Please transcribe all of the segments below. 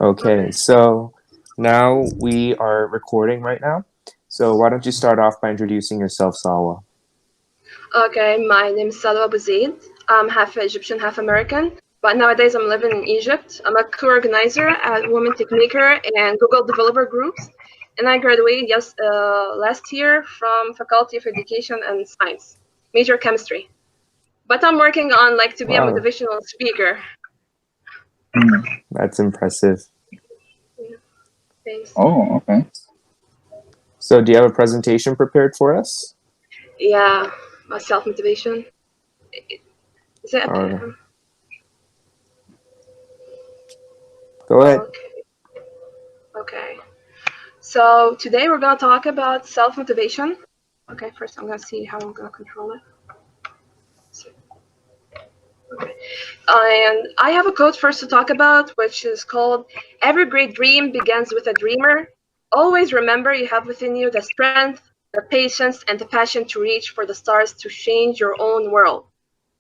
Okay, so now we are recording right now. So why don't you start off by introducing yourself, Salwa? Okay, my name is Salwa Bouzaid. I'm half Egyptian, half American, but nowadays I'm living in Egypt. I'm a co-organizer at Women Techmaker and Google Developer Groups, and I graduated last year from Faculty of Education and Science, major chemistry. But I'm working on to be a Wow, motivational speaker. that's impressive. Yeah, thanks. Oh, okay. So do you have a presentation prepared for us? Yeah, my self-motivation. Is it okay? Or go ahead. Okay. Okay. So today we're gonna talk about self-motivation. Okay, first I'm gonna see how I'm gonna control it. Okay. And I have a quote first to talk about, which is called, "Every great dream begins with a dreamer. Always remember you have within you the strength, the patience, and the passion to reach for the stars to change your own world."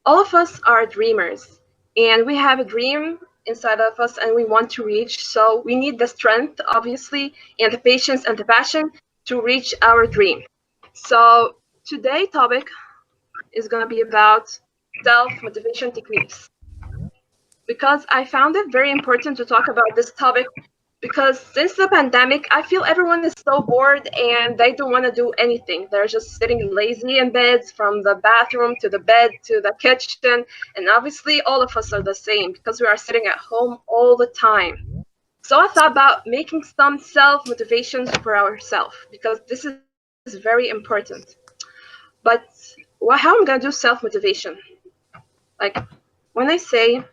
All of us are dreamers, and we have a dream inside of us and we want to reach. So we need the strength, obviously, and the patience and the passion to reach our dream. So today's topic is going to be about self-motivation techniques, because I found it very important to talk about this topic, because since the pandemic, I feel everyone is so bored and they don't want to do anything. They're just sitting lazy in beds, from the bathroom to the bed to the kitchen. And obviously, all of us are the same because we are sitting at home all the time. So I thought about making some self motivations for ourselves, because this is very important. But how am I going to do self motivation? Like, when I say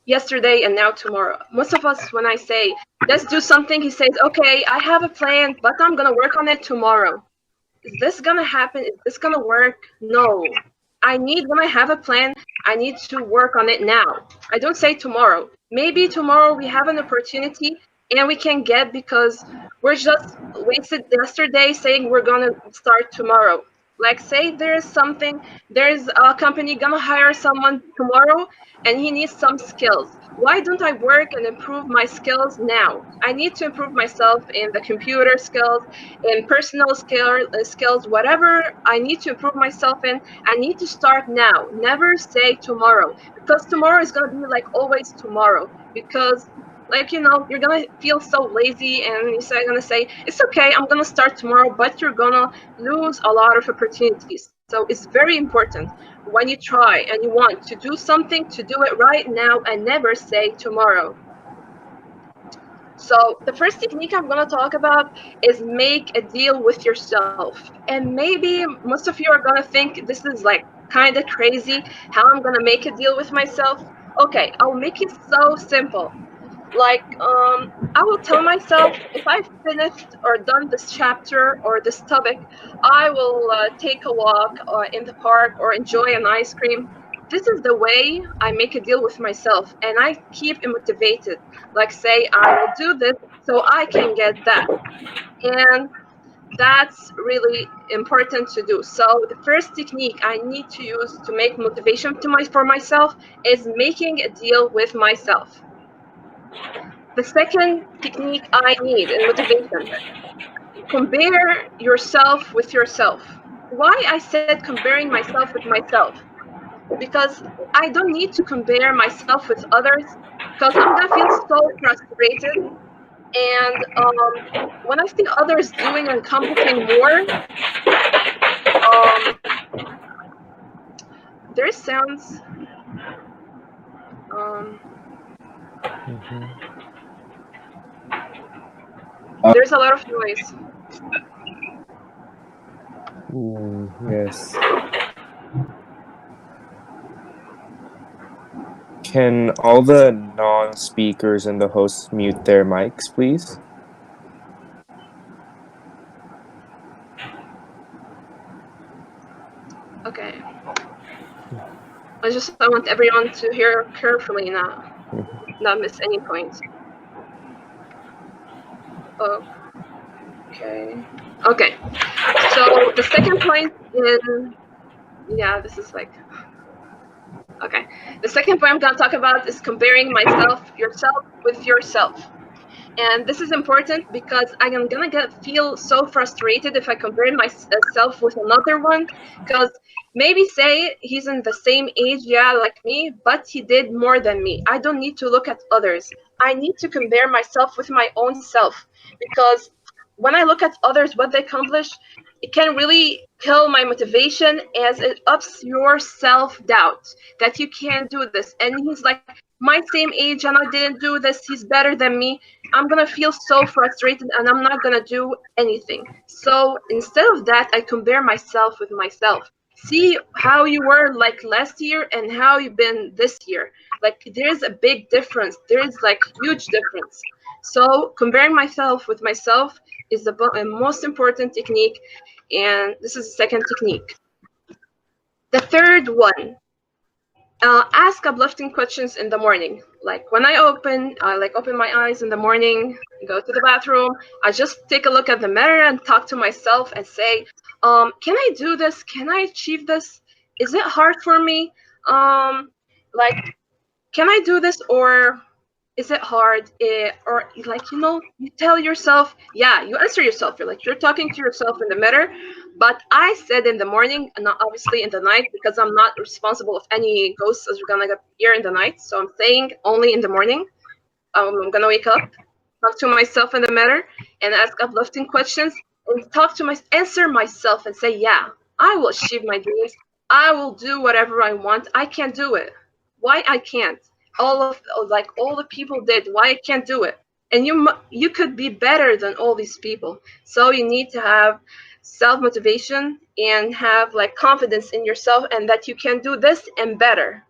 yesterday and now tomorrow. Most of us, when I say, let's do something, he says, okay, I have a plan, but I'm going to work on it tomorrow. Is this going to happen? Is this going to work? No. When I have a plan, I need to work on it now. I don't say tomorrow. Maybe tomorrow we have an opportunity and we can get, because we're just wasted yesterday saying we're going to start tomorrow. Like, say there's a company gonna hire someone tomorrow and he needs some skills. Why don't I work and improve my skills now? I need to improve myself in the computer skills, in personal skills, whatever I need to improve myself in. I need to start now. Never say tomorrow, because tomorrow is gonna be like always tomorrow. Because, you're gonna feel so lazy and you're gonna say, it's okay, I'm gonna start tomorrow, but you're gonna lose a lot of opportunities. So it's very important when you try and you want to do something, to do it right now and never say tomorrow. So the first technique I'm going to talk about is make a deal with yourself. And maybe most of you are going to think this is like kind of crazy, how I'm going to make a deal with myself. Okay, I'll make it so simple. I will tell myself, if I've finished or done this chapter or this topic, I will take a walk in the park or enjoy an ice cream. This is the way I make a deal with myself, and I keep motivated. Like, say, I will do this so I can get that. And that's really important to do. So the first technique I need to use to make motivation for myself is making a deal with myself. The second technique I need in motivation: compare yourself with yourself. Why I said comparing myself with myself? Because I don't need to compare myself with others, because I'm gonna feel so frustrated. And when I see others doing and accomplishing more, um, their sounds, um, there's a lot of noise. Yes. Can all the non-speakers and the hosts mute their mics, please? Okay. I want everyone to hear carefully now, not miss any points. Okay. Okay. So the second point is, yeah, this is like, Okay. The second point I'm going to talk about is comparing yourself with yourself. And this is important because I am gonna feel so frustrated if I compare myself with another one. Because maybe say he's in the same age, yeah, like me, but he did more than me. I don't need to look at others. I need to compare myself with my own self. Because when I look at others, what they accomplish, it can really kill my motivation as it ups your self-doubt that you can't do this. And he's like, my same age and I didn't do this, he's better than me. I'm gonna feel so frustrated and I'm not gonna do anything. So instead of that, I compare myself with myself. See how you were like last year and how you've been this year. Like there's a big difference. There is like huge difference. So comparing myself with myself is the most important technique, and this is the second technique. The third one, ask uplifting questions in the morning. Like when I open my eyes in the morning, go to the bathroom, I just take a look at the mirror and talk to myself and say, can I do this? Can I achieve this? Is it hard for me? Like, can I do this, or is it hard? Or like, you tell yourself, yeah, you answer yourself. You're talking to yourself in the mirror. But I said in the morning, and not obviously in the night, because I'm not responsible of any ghosts as we're gonna appear in the night. So I'm saying only in the morning. I'm gonna wake up, talk to myself in the mirror, and ask uplifting questions, and answer myself, and say, yeah, I will achieve my dreams. I will do whatever I want. I can do it. Why I can't? All the people did. Why I can't do it? And you could be better than all these people. So you need to have self motivation and have like confidence in yourself, and that you can do this and better.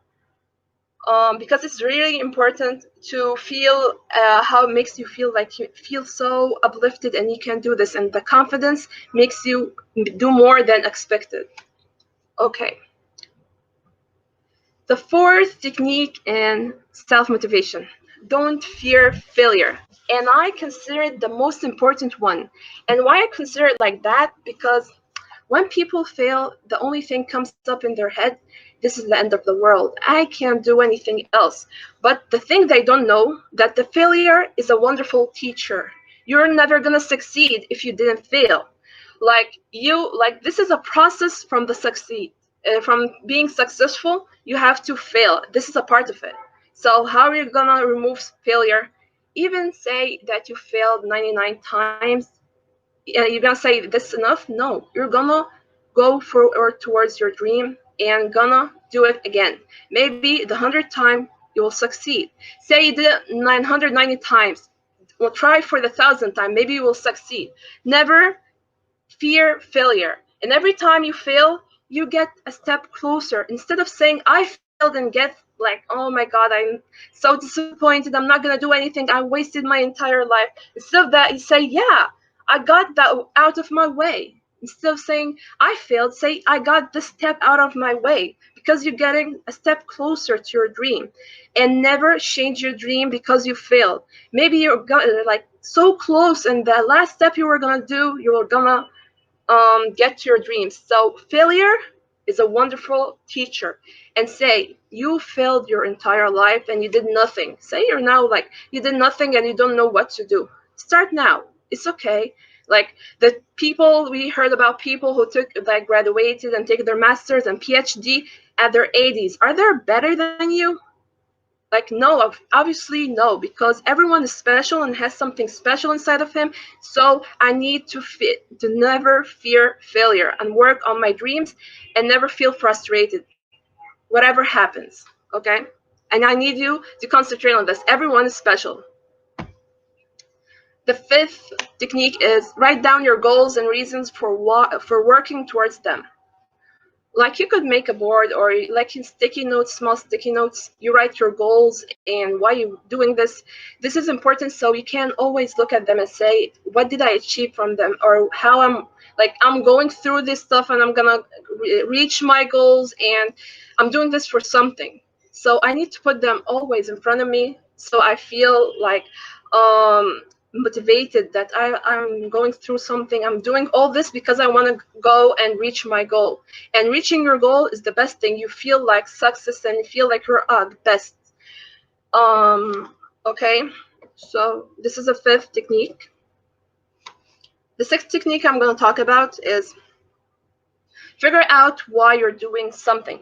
Because it's really important to feel how it makes you feel, like you feel so uplifted and you can do this, and the confidence makes you do more than expected. Okay. The fourth technique in self-motivation: don't fear failure. And I consider it the most important one. And why I consider it like that, because when people fail, the only thing comes up in their head, this is the end of the world. I can't do anything else. But the thing they don't know, that the failure is a wonderful teacher. You're never gonna succeed if you didn't fail. This is a process from the succeed. From being successful, you have to fail. This is a part of it. So how are you gonna remove failure? Even say that you failed 99 times, you're gonna say this enough? No, you're gonna go forward towards your dream and gonna do it again. Maybe the 100th time you will succeed. Say you did it 990 times. We'll try for the 1,000th time. Maybe you will succeed. Never fear failure. And every time you fail, you get a step closer. Instead of saying, I failed, and get like, oh my God, I'm so disappointed, I'm not going to do anything, I wasted my entire life. Instead of that, you say, yeah, I got that out of my way. Instead of saying, I failed, say, I got this step out of my way, because you're getting a step closer to your dream. And never change your dream because you failed. Maybe you're like so close, and the last step you were going to do, you were going to get to your dreams. So failure is a wonderful teacher. And say you failed your entire life and you did nothing. Say you're now like you did nothing and you don't know what to do. Start now. It's okay. Like the people we heard about, people who took like graduated and take their masters and PhD at their 80s. Are they better than you? Like, no, obviously no, because everyone is special and has something special inside of him. So I need to never fear failure and work on my dreams and never feel frustrated, whatever happens. Okay? And I need you to concentrate on this. Everyone is special. The fifth technique is write down your goals and reasons for working towards them. Like you could make a board, or like in sticky notes, small sticky notes, you write your goals and why you're doing this. This is important, so you can always look at them and say, what did I achieve from them, or how I'm going through this stuff and I'm gonna reach my goals, and I'm doing this for something. So I need to put them always in front of me, so I feel like motivated, that I'm going through something. I'm doing all this because I want to go and reach my goal. And reaching your goal is the best thing. You feel like success and you feel like you're the best. Okay, so this is a fifth technique. The sixth technique I'm going to talk about is figure out why you're doing something.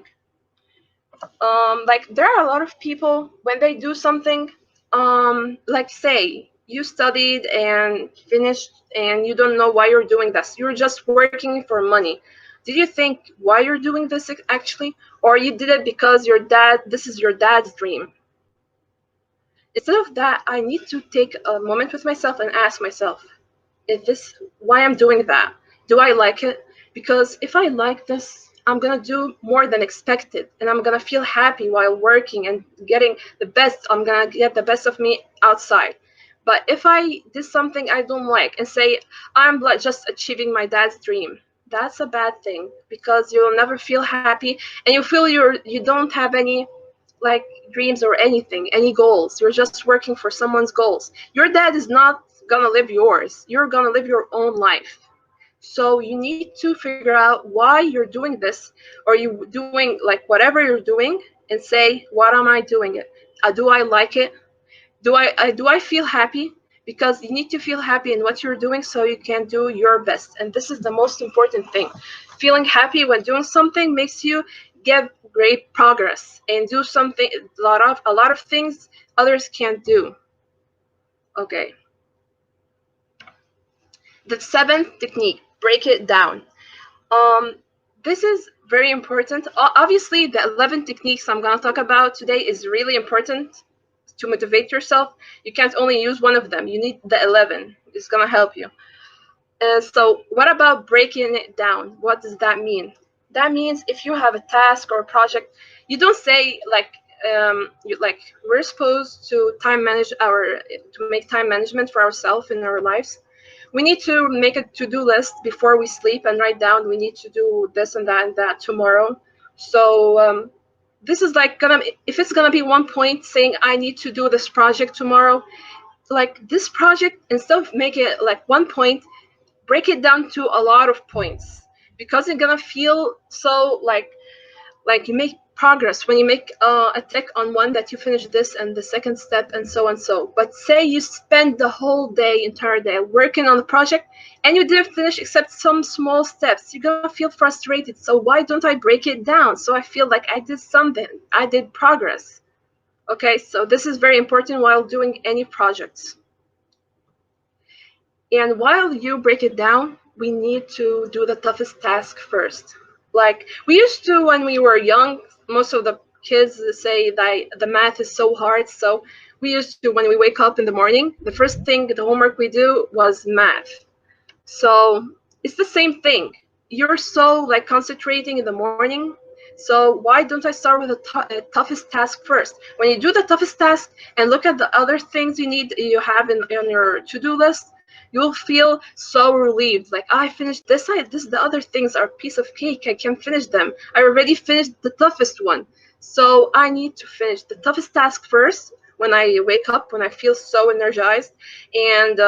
Like there are a lot of people when they do something, like say you studied and finished and you don't know why you're doing this. You're just working for money. Did you think why you're doing this actually? Or you did it because this is your dad's dream? Instead of that, I need to take a moment with myself and ask myself, is this why I'm doing that? Do I like it? Because if I like this, I'm gonna do more than expected, and I'm gonna feel happy while working and getting the best. I'm gonna get the best of me outside. But if I did something I don't like and say I'm just achieving my dad's dream, that's a bad thing, because you'll never feel happy and you feel you don't have any like dreams or anything, any goals. You're just working for someone's goals. Your dad is not gonna live yours. You're gonna live your own life. So you need to figure out why you're doing this, or you doing like whatever you're doing, and say, what am I doing it? Do I like it? Do I feel happy? Because you need to feel happy in what you're doing so you can do your best. And this is the most important thing. Feeling happy when doing something makes you get great progress and do something a lot of things others can't do. Okay. The seventh technique, break it down. Um, this is very important. Obviously, the 11 techniques I'm going to talk about today is really important to motivate yourself. You can't only use one of them. You need the 11. It's going to help you. So what about breaking it down? What does that mean? That means if you have a task or a project, you don't say like, we're supposed to make time management for ourselves in our lives. We need to make a to-do list before we sleep and write down we need to do this and that tomorrow. So this is like if it's gonna be one point saying I need to do this project tomorrow, like this project, instead of make it like one point, break it down to a lot of points, because you're gonna feel so like you make progress when you make a tick on one, that you finish this and the second step and so and so. But say you spend the whole entire day working on the project and you didn't finish except some small steps, you're gonna feel frustrated. So why don't I break it down so I feel like I did something, I did progress? Okay, so this is very important while doing any projects. And while you break it down, we need to do the toughest task first. Like we used to when we were young, most of the kids say that the math is so hard. So we used to, when we wake up in the morning, the first thing, the homework we do was math. So it's the same thing. You're so like concentrating in the morning. So why don't I start with the toughest task first? When you do the toughest task and look at the other things you have on your to-do list, you'll feel so relieved. Like I finished this. The other things are a piece of cake. I can finish them. I already finished the toughest one. So I need to finish the toughest task first when I wake up, when I feel so energized, and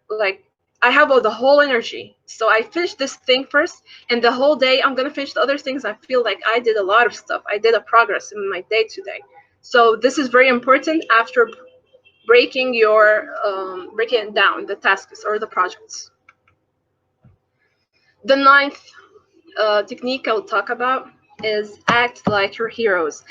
like I have all the whole energy. So I finish this thing first, and the whole day I'm gonna finish the other things. I feel like I did a lot of stuff. I did a progress in my day today. So this is very important after breaking it down, the tasks or the projects. The ninth technique I'll talk about is act like your heroes.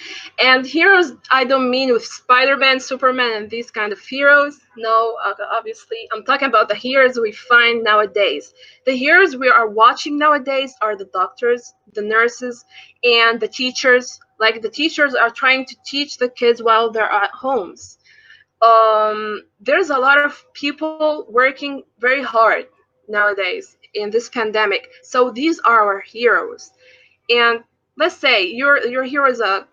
And heroes, I don't mean with Spider-Man, Superman, and these kind of heroes. No, obviously, I'm talking about the heroes we find nowadays. The heroes we are watching nowadays are the doctors, the nurses, and the teachers. Like the teachers are trying to teach the kids while they're at homes. There's a lot of people working very hard nowadays in this pandemic. So these are our heroes. And let's say your hero is a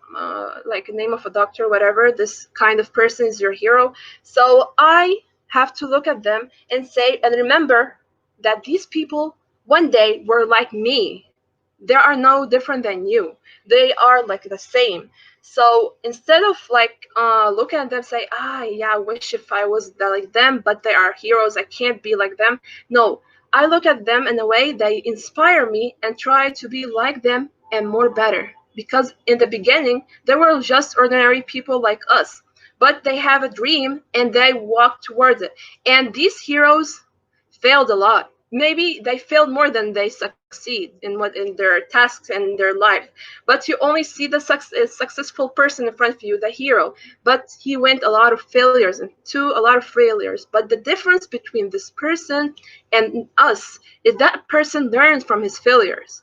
like a name of a doctor, whatever. This kind of person is your hero. So I have to look at them and say and remember that these people one day were like me. They are no different than you. They are like the same. So instead of like looking at them say, yeah, I wish if I was like them, but they are heroes, I can't be like them. No, I look at them in a way they inspire me and try to be like them and more better. Because in the beginning, they were just ordinary people like us, but they have a dream and they walk towards it. And these heroes failed a lot. Maybe they failed more than they succeed in their tasks and their life. But you only see the successful person in front of you, the hero. But he went a lot of failures and to a lot of failures. But the difference between this person and us is that person learned from his failures.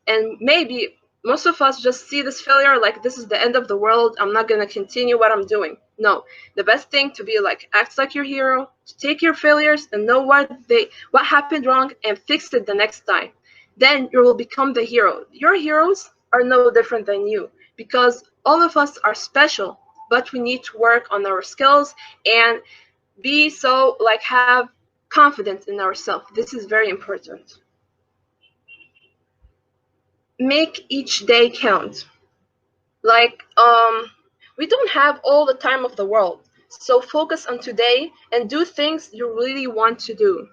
And maybe most of us just see this failure like this is the end of the world. I'm not gonna continue what I'm doing. No, the best thing to be like act like your hero, to take your failures and know what happened wrong and fix it the next time. Then you will become the hero. Your heroes are no different than you because all of us are special, but we need to work on our skills and be so like have confidence in ourselves. This is very important. Make each day count. Like we don't have all the time of the world, so focus on today and do things you really want to do.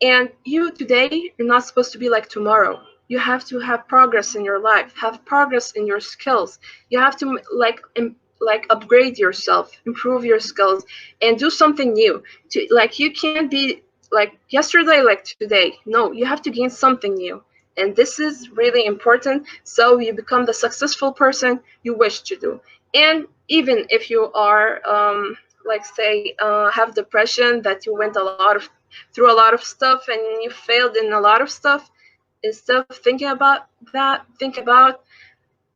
And you today, you're not supposed to be like tomorrow. You have to have progress in your life, have progress in your skills. You have to like upgrade yourself, improve your skills, and do something new. To like you can't be like yesterday, like today. No, you have to gain something new, and this is really important. So you become the successful person you wish to do. And even if you are like say have depression, that you went a lot of through a lot of stuff and you failed in a lot of stuff, instead of thinking about that, think about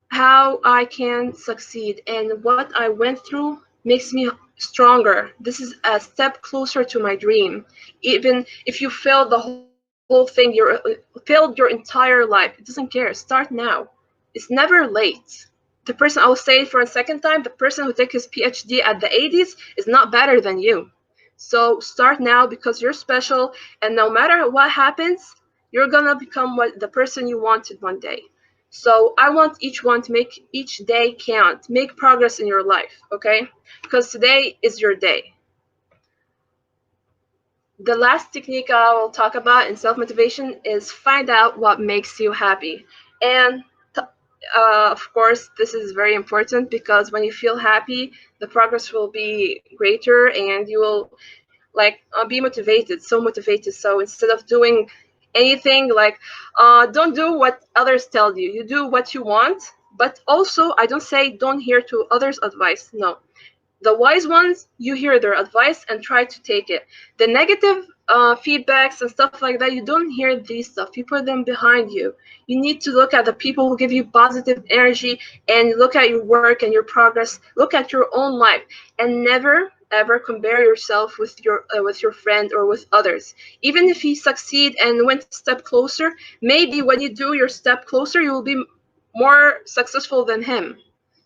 how I can succeed and what I went through makes me stronger. This is a step closer to my dream. Even if you failed the whole thing, you failed your entire life, it doesn't care. Start now. It's never late. The person, I will say it for a second time, the person who took his PhD at the 80s is not better than you. So start now because you're special, and no matter what happens, you're gonna become the person you wanted one day. So I want each one to make each day count, make progress in your life, okay? Because today is your day. The last technique I will talk about in self-motivation is find out what makes you happy. And of course, this is very important because when you feel happy, the progress will be greater and you will like be motivated, so motivated. So instead of doing anything like don't do what others tell you, you do what you want. But also I don't say don't hear to others advice. No, the wise ones, you hear their advice and try to take it. The negative feedbacks and stuff like that, you don't hear these stuff, you put them behind you. You need to look at the people who give you positive energy and look at your work and your progress, look at your own life, and never ever compare yourself with your friend or with others. Even if he succeed and went a step closer, maybe when you do your step closer you will be more successful than him.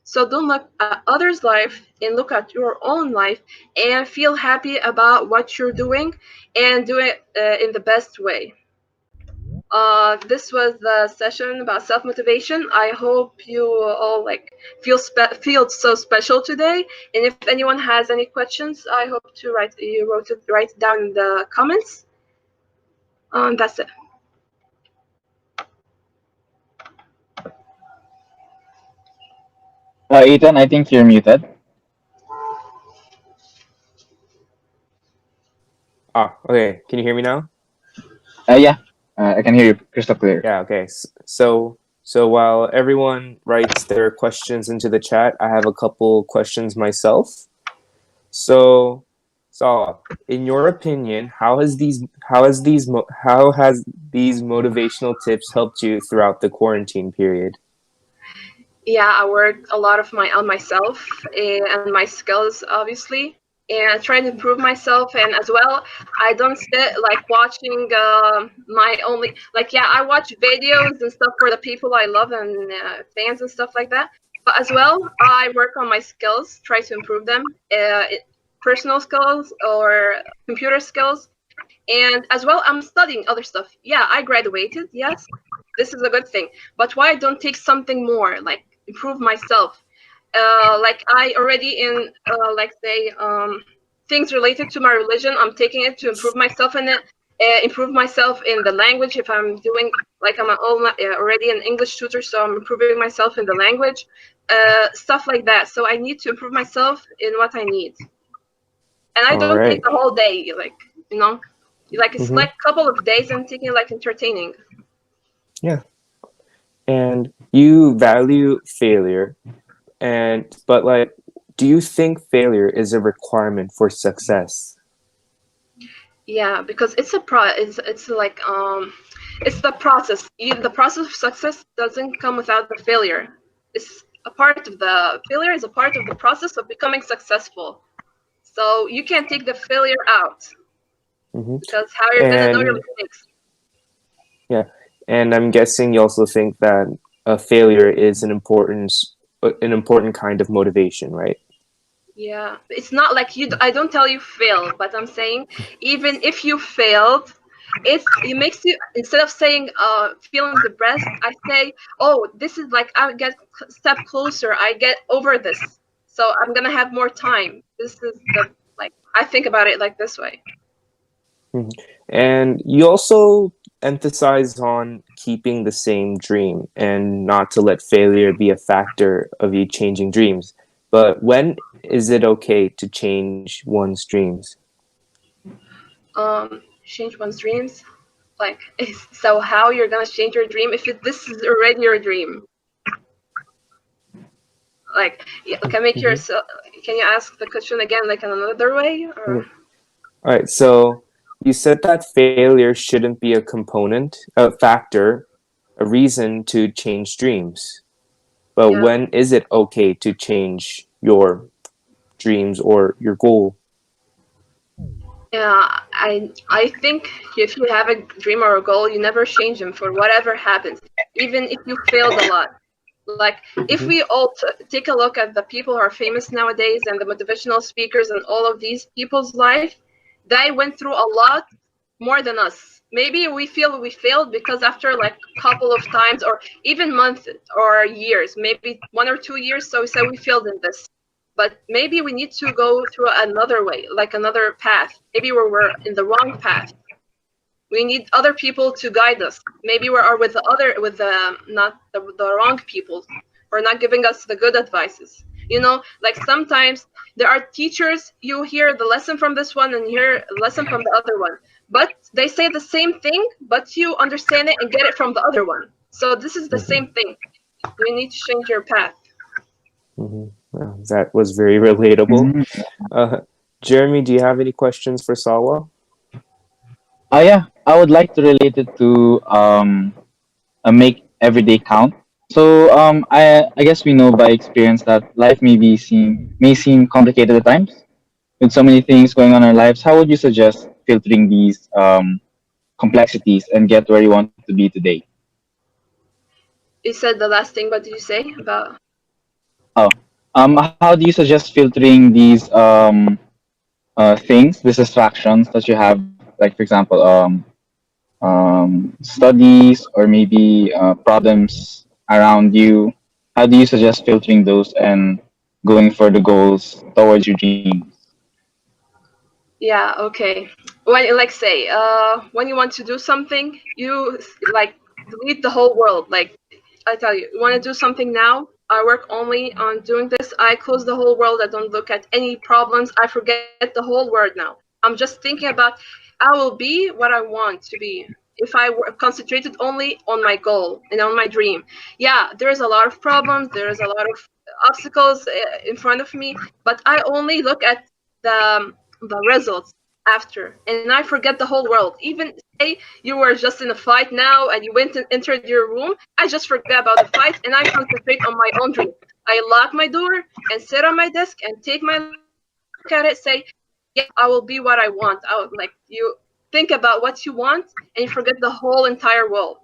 So don't look at others' life and look at your own life and feel happy about what you're doing and do it in the best way. This was the session about self-motivation. I hope you all like feel so special today. And if anyone has any questions, I hope to write it down in the comments. That's it. Ethan, I think you're muted. Okay. Can you hear me now? Yeah, I can hear you crystal clear. Yeah, okay. So while everyone writes their questions into the chat, I have a couple questions myself. So in your opinion, how has these motivational tips helped you throughout the quarantine period? Yeah, I worked a lot on myself and my skills, obviously, and trying to improve myself. And as well, I don't sit like watching my only like yeah, I watch videos and stuff for the people I love and fans and stuff like that. But as well, I work on my skills, try to improve them, personal skills or computer skills. And as well, I'm studying other stuff. Yeah, I graduated, yes. this is a good thing, but why I don't take something more, like improve myself? Like I already in like say things related to my religion, I'm taking it to improve myself in it, improve myself in the language. If I'm doing like I'm already an English tutor, so I'm improving myself in the language, stuff like that. So I need to improve myself in what I need, and I All don't take right. the whole day, like you know, like it's Mm-hmm. like a couple of days. I'm taking it like entertaining. Yeah. And you value failure, but like, do you think failure is a requirement for success? Yeah, because it's like it's the process. The process of success doesn't come without the failure. It's a part of the failure is a part of the process of becoming successful. So you can't take the failure out, Mm-hmm. because how you're gonna know your And mistakes. yeah, and I'm guessing you also think that a failure is an important kind of motivation, right? Yeah, it's not like you. I don't tell you fail, but I'm saying even if you failed, it makes you, instead of saying feeling depressed, I say, oh, this is like I get a step closer. I get over this, so I'm gonna have more time. This is the like I think about it like this way. Mhm. And you also emphasize on keeping the same dream and not to let failure be a factor of you changing dreams. But when is it okay to change one's dreams? Change one's dreams. Like, so how you're gonna change your dream if this is already your dream? Like, can make Mhm. yourself. Can you ask the question again, like in another way, or? Okay. All right. So you said that failure shouldn't be a factor, a reason to change dreams. But Yeah, when is it okay to change your dreams or your goal? yeah. I think if you have a dream or a goal, you never change them for whatever happens, even if you failed a lot. Like, if Mhm. we all take a look at the people who are famous nowadays and the motivational speakers and all of these people's life, they went through a lot more than us. Maybe we feel we failed because after like a couple of times or even months or years, maybe 1 or 2 years, so we say we failed in this. But maybe we need to go through another way, like another path. Maybe we're in the wrong path. We need other people to guide us. Maybe we are with the not the wrong people, or not giving us the good advices. Like sometimes there are teachers, you hear the lesson from this one and hear a lesson from the other one, but they say the same thing, but you understand it and get it from the other one. So this is the Mhm. same thing. You need to change your path. Mhm. Well, that was very relatable. Mhm. Uh, Jeremy, do you have any questions for Salwa? Yeah, I would like to relate it to make everyday count. So I guess we know by experience that life may seem complicated at times with so many things going on in our lives. How would you suggest filtering these complexities and get where you want to be today? You said the last thing. What did you say about? Oh, how do you suggest filtering these things, these distractions that you have, like for example, studies or maybe problems around you? How do you suggest filtering those and going for the goals towards your dreams? Yeah, okay. When, like, say, when you want to do something, you like delete the whole world. Like, I tell you, want to do something now? I work only on doing this. I close the whole world. I don't look at any problems. I forget the whole world now. I'm just thinking about I will be what I want to be. If I were concentrated only on my goal and on my dream. Yeah, there's a lot of problems. There's a lot of obstacles in front of me, but I only look at the results after, and I forget the whole world. Even say you were just in a fight now and you went and entered your room, I just forget about the fight and I concentrate on my own dream. I lock my door and sit on my desk and take my look at it, say, yeah, I will be what I want. I would like you think about what you want and you forget the whole entire world.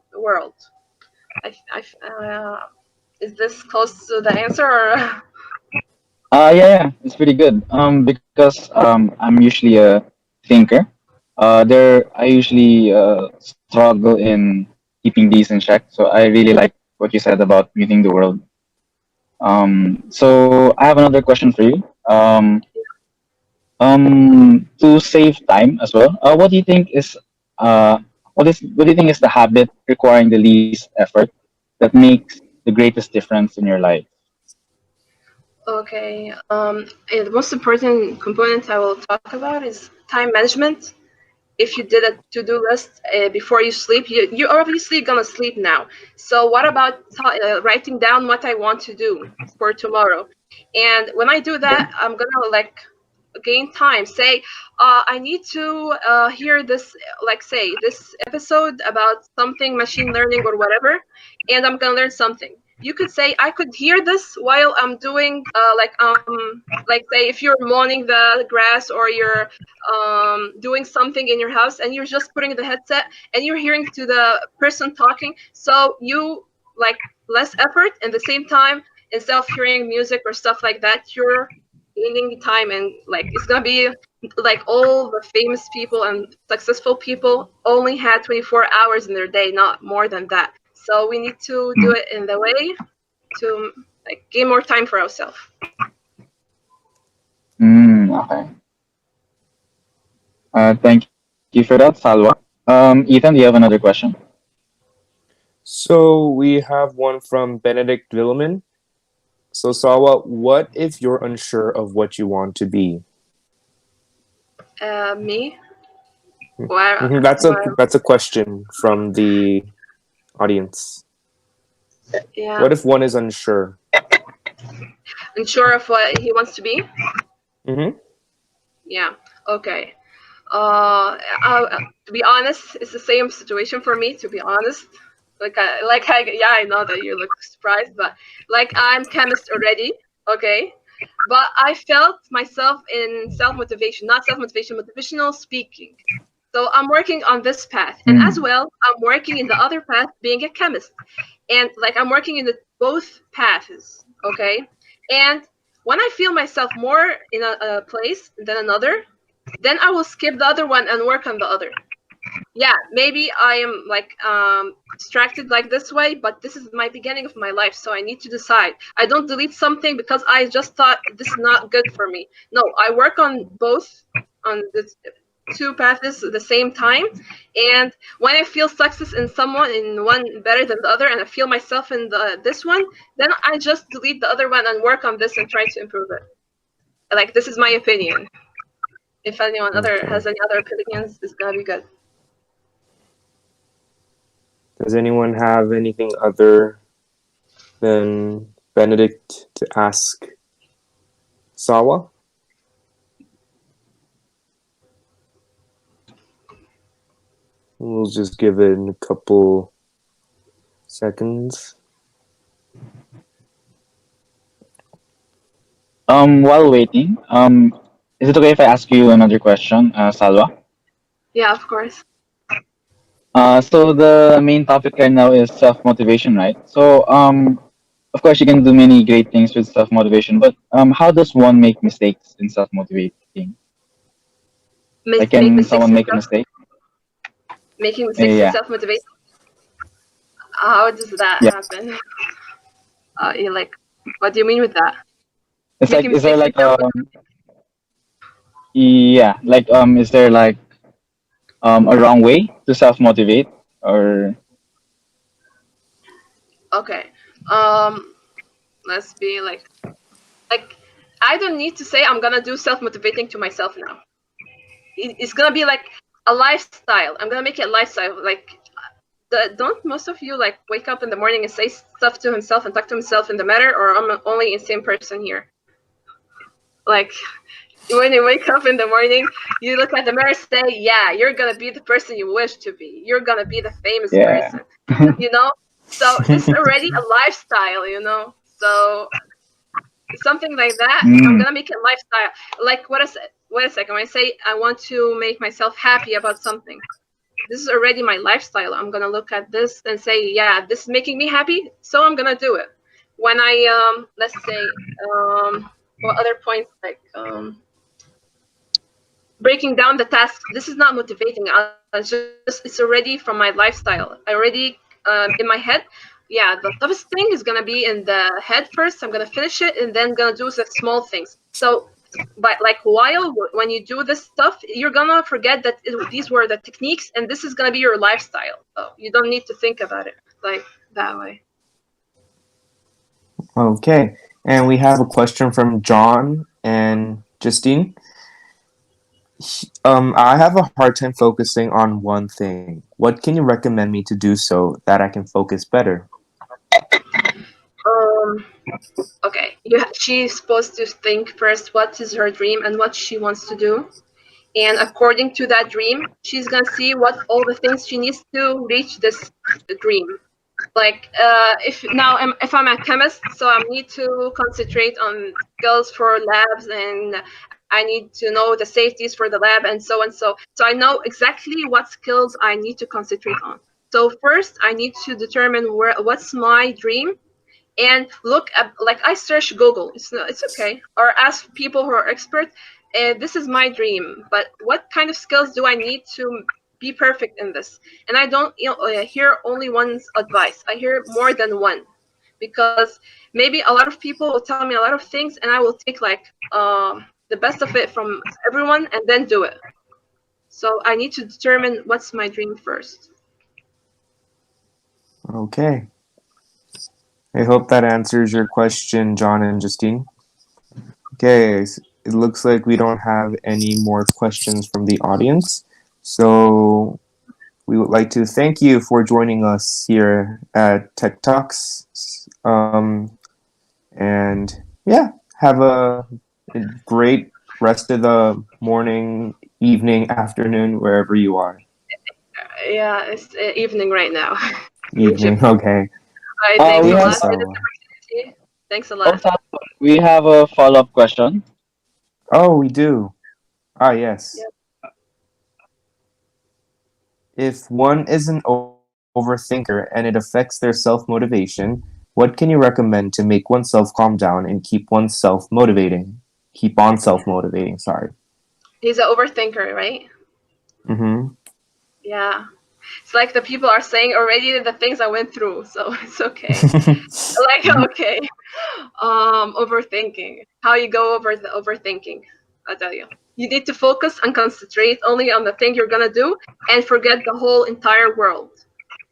Is this close to the answer or? Yeah, it's pretty good. Because I'm usually a thinker. I usually struggle in keeping these in check. So I really like what you said about meeting the world. So I have another question for you. To save time as well, what do you think is what do you think is the habit requiring the least effort that makes the greatest difference in your life? Okay. The most important component I will talk about is time management. If you did a to-do list before you sleep, you're obviously gonna sleep now. So what about writing down what I want to do for tomorrow? And when I do that, I'm gonna like gain time. Say, I need to hear this, like say this episode about something machine learning or whatever, and I'm gonna learn something. You could say I could hear this while I'm doing like say if you're mowing the grass or you're doing something in your house and you're just putting the headset and you're hearing to the person talking, so you like less effort and the same time instead of hearing music or stuff like that, you're gaining time. And like it's gonna be like all the famous people and successful people only had 24 hours in their day, not more than that. So we need to do it in the way to like gain more time for ourselves. Okay. Thank you for that, Salwa. Ethan, do you have another question? So we have one from Benedict Villeman. So Sawa, what if you're unsure of what you want to be? Me? Where? That's a question from the audience. Yeah. What if one is unsure? Unsure of what he wants to be? Mm-hmm. Yeah. Okay. To be honest, it's the same situation for me. To be honest, yeah, I know that you look surprised, but like I'm chemist already. Okay, but I felt myself in self-motivation, not self-motivation, motivational speaking. So I'm working on this path, and as well, I'm working in the other path, being a chemist, and like I'm working in the both paths. Okay, and when I feel myself more in a place than another, then I will skip the other one and work on the other. Yeah, maybe I am like distracted like this way, but this is my beginning of my life, so I need to decide. I don't delete something because I just thought this is not good for me. No, I work on both, on the two paths at the same time. And when I feel success in someone, in one better than the other, and I feel myself in this one, then I just delete the other one and work on this and try to improve it. Like this is my opinion. If anyone other Okay. has any other opinions, it's gonna be good. Does anyone have anything other than Benedict to ask Sawa? We'll just give it a couple seconds. While waiting, is it okay if I ask you another question, Salwa? Yeah, of course. So the main topic right now is self-motivation, right? So, of course, you can do many great things with self-motivation, but how does one make mistakes in self-motivating? Like, Make can mistakes someone in make a mistake? making mistakes in Yeah, self motivation. How does that yeah. happen? You like, what do you mean with that? It's like, Making is there mistakes in like self. yeah, like is there like a wrong way to self-motivate or? Okay. Let's be like I don't need to say I'm gonna do self motivating to myself now. It's gonna be like a lifestyle. I'm gonna make it a lifestyle. Like, don't most of you like wake up in the morning and say stuff to himself and talk to himself in the mirror, or I'm only the same person here? Like, when you wake up in the morning, you look at the mirror, say, yeah, you're gonna be the person you wish to be. You're gonna be the famous Yeah. person, you know? So this is already a lifestyle, you know? So something like that, I'm Mm, gonna make it lifestyle. Like, wait a second, when I say I want to make myself happy about something, this is already my lifestyle. I'm gonna look at this and say, yeah, this is making me happy, so I'm gonna do it. When I let's say what other points, like breaking down the tasks, this is not motivating. It's already from my lifestyle. I already in my head, yeah, the toughest thing is gonna be in the head first. I'm gonna finish it and then gonna do the small things. So, but like while when you do this stuff, you're gonna forget that these were the techniques, and this is gonna be your lifestyle. So you don't need to think about it like that way. Okay. And we have a question from John and Justine. I have a hard time focusing on one thing. What can you recommend me to do so that I can focus better? Okay, she's supposed to think first what is her dream and what she wants to do. And according to that dream, she's gonna see what all the things she needs to reach this dream. Like if I'm a chemist, so I need to concentrate on skills for labs, and I need to know the safeties for the lab, and so and so. So I know exactly what skills I need to concentrate on. So first, I need to determine what's my dream, and look at, like, I search Google. It's okay, or ask people who are experts. This is my dream, but what kind of skills do I need to be perfect in this? And I don't hear only one's advice. I hear more than one, because maybe a lot of people will tell me a lot of things, and I will take like the best of it from everyone and then do it. So I need to determine what's my dream first. Okay. I hope that answers your question, John and Justine. Okay, it looks like we don't have any more questions from the audience. So we would like to thank you for joining us here at Tech Talks. And yeah, have a great rest of the morning, evening, afternoon, wherever you are. Yeah, it's evening right now. Evening, okay. All right, thanks a lot So, for this opportunity. Thanks a lot. We have a follow-up question. oh, we do. Ah, yes. Yep. If one is an overthinker and it affects their self-motivation, what can you recommend to make oneself calm down and keep oneself motivating? Keep on self-motivating, sorry. He's an overthinker, right? Mm-hmm. Yeah. It's like the people are saying already the things I went through, so it's okay. Okay. Overthinking. How you go over the overthinking, I tell you. You need to focus and concentrate only on the thing you're gonna do and forget the whole entire world.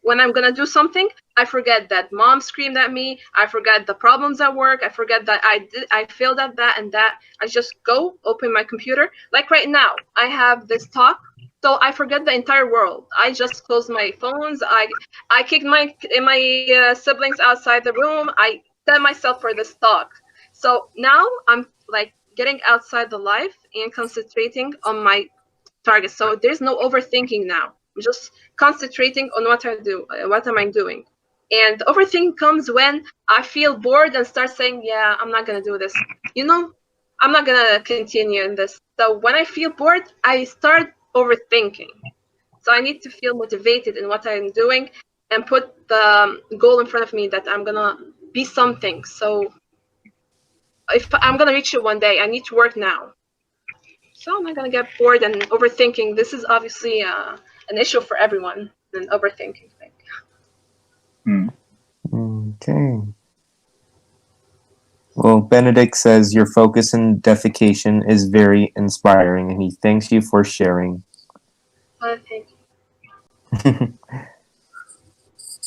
When I'm gonna do something, I forget that mom screamed at me, I forget the problems at work, I forget that I failed at that and that. I just go open my computer. Like right now, I have this talk, so I forget the entire world. I just close my phones. I kicked my siblings outside the room. I set myself for this talk. So now I'm like getting outside the life and concentrating on my target. So there's no overthinking now. I'm just concentrating on what I do. What am I doing? And overthinking comes when I feel bored and start saying, "Yeah, I'm not gonna do this." I'm not gonna continue in this. So when I feel bored, I start overthinking. So I need to feel motivated in what I'm doing and put the goal in front of me that I'm gonna be something. So if I'm gonna reach it one day, I need to work now. So I'm not gonna get bored and overthinking. This is obviously an issue for everyone, an overthinking thing. Okay. Well, Benedict says your focus and dedication is very inspiring, and he thanks you for sharing. Thank you.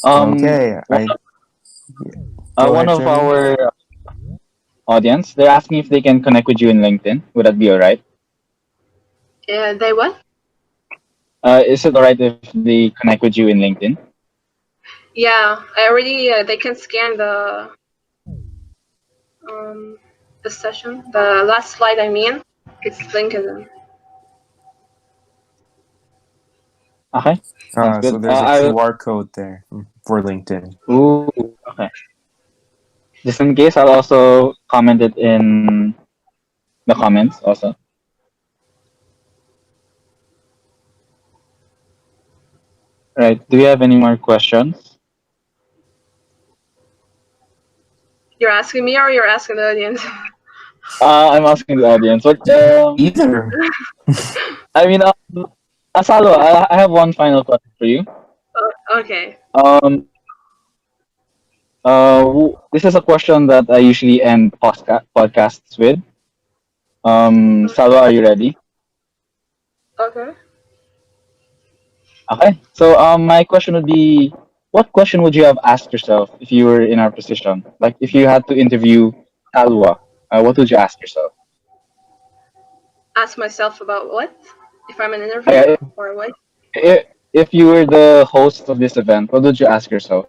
Okay. One of our audience, they're asking if they can connect with you in LinkedIn. Would that be all right? They what? Is it all right if they connect with you in LinkedIn? Yeah, I already. They can scan the session. The last slide, I mean, it's LinkedIn. Okay. Sounds good. So there's a QR code there for LinkedIn. Ooh, okay. Just in case, I'll also comment it in the comments also. Right. Do you have any more questions? You're asking me or you're asking the audience? I'm asking the audience. What? Either. I mean, Asalo, I have one final question for you. Okay. This is a question that I usually end podcasts with. Salwa, are you ready? Okay. Okay. So my question would be, what question would you have asked yourself if you were in our position? Like if you had to interview Salwa, what would you ask yourself? Ask myself about what? If I'm an interview Yeah, or what? if you were the host of this event, what would you ask yourself?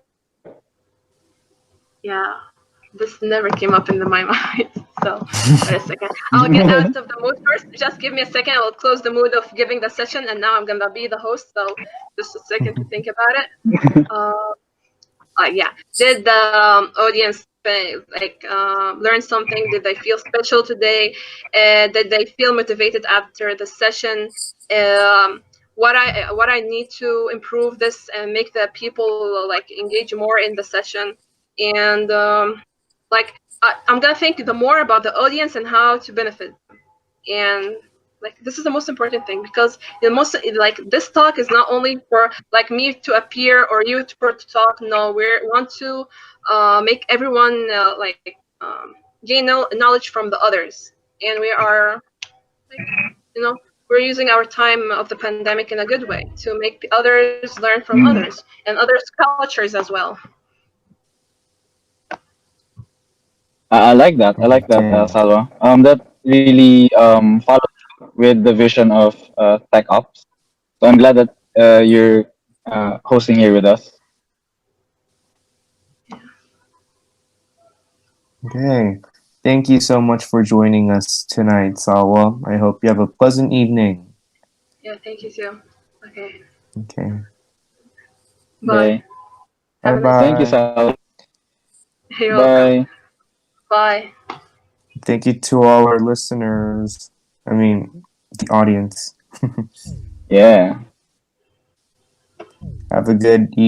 Yeah, this never came up into my mind. So, wait a second. I'll get out of the mood first. Just give me a second. I will close the mood of giving the session, and now I'm gonna be the host. So, just a second to think about it. Uh, yeah. Did the audience learn something? Did they feel special today? Did they feel motivated after the session? What I need to improve this and make the people like engage more in the session, and I'm gonna think the more about the audience and how to benefit, and like this is the most important thing, because the most like this talk is not only for like me to appear or you to talk. No, we want to make everyone gain knowledge from the others, and we are like, we're using our time of the pandemic in a good way to make others learn from Mm, others and others cultures as well. I like that. I like that, Okay. Salwa. That really follows with the vision of Tech Ops. So I'm glad that you're hosting here with us. Okay. Thank you so much for joining us tonight, Salwa. I hope you have a pleasant evening. Yeah, thank you too. Okay, Okay. bye. Bye. Have Bye a nice Thank you, bye. evening. Salwa. You're welcome. Bye. Bye. Thank you to all our listeners. I mean, the audience. Yeah. Have a good evening.